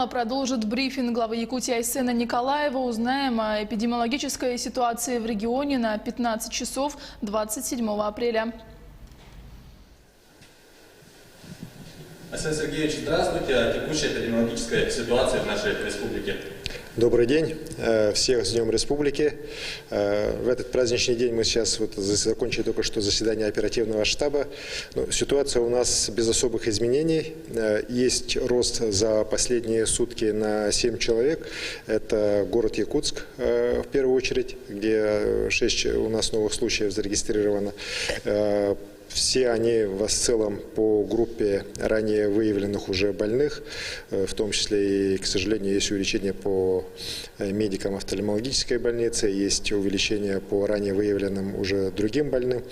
Продолжит брифинг главы Якутии Айсена Николаева. Узнаем о эпидемиологической ситуации в регионе на 15 часов 27 апреля. Айсен Сергеевич, здравствуйте. О текущей эпидемиологической ситуации в нашей республике. Добрый день. Всех с Днем Республики. В этот праздничный день мы сейчас закончили только что заседание оперативного штаба. Ситуация у нас без особых изменений. Есть рост за последние сутки на 7 человек. Это город Якутск в первую очередь, где 6 у нас новых случаев зарегистрировано. Все они в целом по группе ранее выявленных уже больных, в том числе и, к сожалению, есть увеличение по медикам офтальмологической больницы, есть увеличение по ранее выявленным уже другим больным.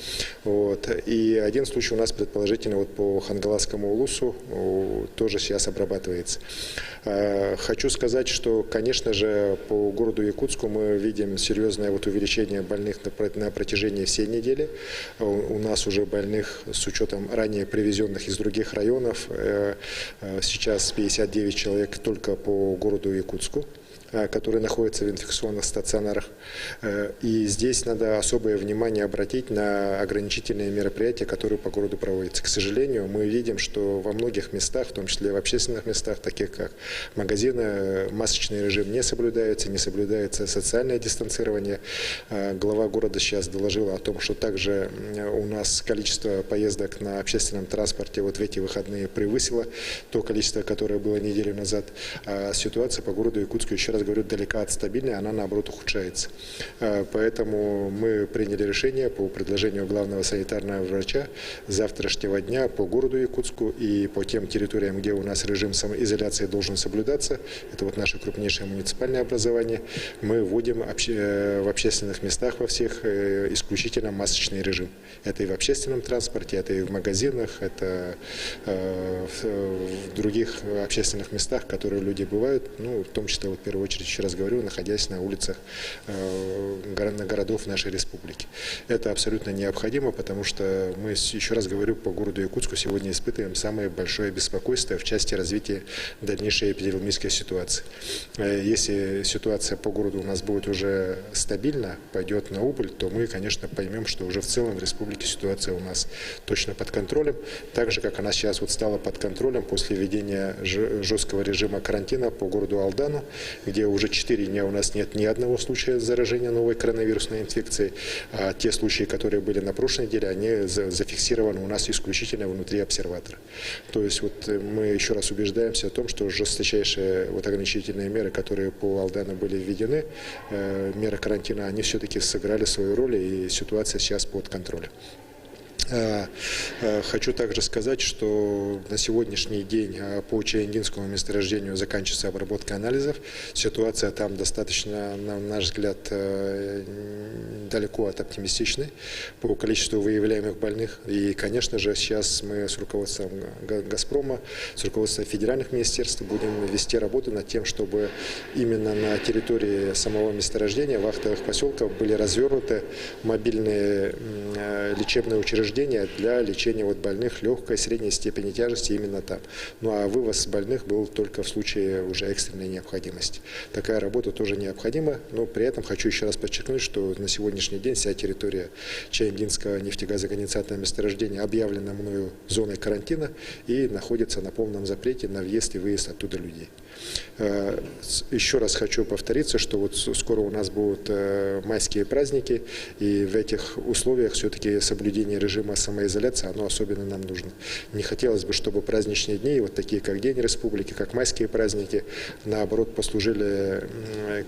И один случай у нас предположительно по Хангаласскому улусу тоже сейчас обрабатывается. Хочу сказать, что, конечно же, по городу Якутску мы видим серьезное увеличение больных на протяжении всей недели. У нас уже больных с учетом ранее привезенных из других районов, сейчас 59 человек только по городу Якутску, которые находятся в инфекционных стационарах. И здесь надо особое внимание обратить на ограничительные мероприятия, которые по городу проводятся. К сожалению, мы видим, что во многих местах, в том числе в общественных местах, таких как магазины, масочный режим не соблюдается социальное дистанцирование. Глава города сейчас доложила о том, что также у нас количество поездок на общественном транспорте в эти выходные превысило то количество, которое было неделю назад. А ситуация по городу Якутску, еще раз говорю, далека от стабильной, она наоборот ухудшается. Поэтому мы приняли решение по предложению главного санитарного врача с завтрашнего дня по городу Якутску и по тем территориям, где у нас режим самоизоляции должен соблюдаться, это наше крупнейшее муниципальное образование, мы вводим в общественных местах во всех исключительно масочный режим. Это и в общественном транспорте, это и в магазинах, это в других общественных местах, в которые люди бывают, в том числе, в первую очередь, еще раз говорю, находясь на улицах городов нашей республики. Это абсолютно необходимо, потому что мы, еще раз говорю, по городу Якутску сегодня испытываем самое большое беспокойство в части развития дальнейшей эпидемиологической ситуации. Если ситуация по городу у нас будет уже стабильна, пойдет на убыль, то мы, конечно, поймем, что уже в целом в республике ситуация у нас точно под контролем, так же, как она сейчас стала под контролем после введения жесткого режима карантина по городу Алдану, где уже 4 дня у нас нет ни одного случая заражения новой коронавирусной инфекцией. А те случаи, которые были на прошлой неделе, они зафиксированы у нас исключительно внутри обсерватора. То есть мы еще раз убеждаемся о том, что жесточайшие ограничительные меры, которые по Алдану были введены, меры карантина, они все-таки сыграли свою роль, и ситуация сейчас под контролем. Хочу также сказать, что на сегодняшний день по Чаяндинскому месторождению заканчивается обработка анализов. Ситуация там достаточно, на наш взгляд, далеко от оптимистичной по количеству выявляемых больных. И, конечно же, сейчас мы с руководством «Газпрома», с руководством федеральных министерств будем вести работу над тем, чтобы именно на территории самого месторождения, вахтовых поселков, были развернуты мобильные лечебные учреждения для лечения больных легкой и средней степени тяжести именно там. А вывоз больных был только в случае уже экстренной необходимости. Такая работа тоже необходима, но при этом хочу еще раз подчеркнуть, что на сегодняшний день вся территория Чаяндинского нефтегазоконденсатного месторождения объявлена мною зоной карантина и находится на полном запрете на въезд и выезд оттуда людей. Еще раз хочу повториться, что скоро у нас будут майские праздники, и в этих условиях все-таки соблюдение режима самоизоляции, оно особенно нам нужно. Не хотелось бы, чтобы праздничные дни, такие как День Республики, как майские праздники, наоборот, послужили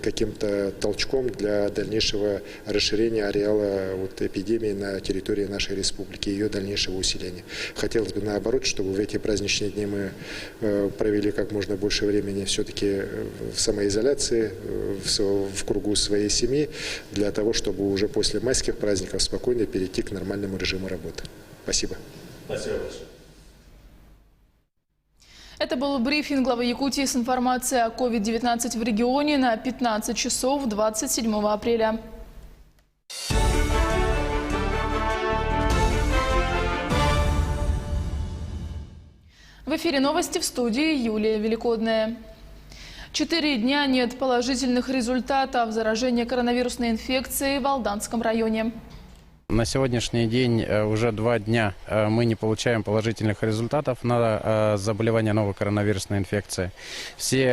каким-то толчком для дальнейшего расширения ареала эпидемии на территории нашей республики и ее дальнейшего усиления. Хотелось бы, наоборот, чтобы в эти праздничные дни мы провели как можно больше времени все-таки в самоизоляции, в кругу своей семьи, для того, чтобы уже после майских праздников спокойно перейти к нормальному режиму работы. Спасибо. Спасибо большое. Это был брифинг главы Якутии с информацией о COVID-19 в регионе на 15 часов 27 апреля. В эфире новости, в студии Юлия Великодная. 4 дня нет положительных результатов заражения коронавирусной инфекцией в Алданском районе. На сегодняшний день уже 2 дня мы не получаем положительных результатов на заболевание новой коронавирусной инфекцией. Все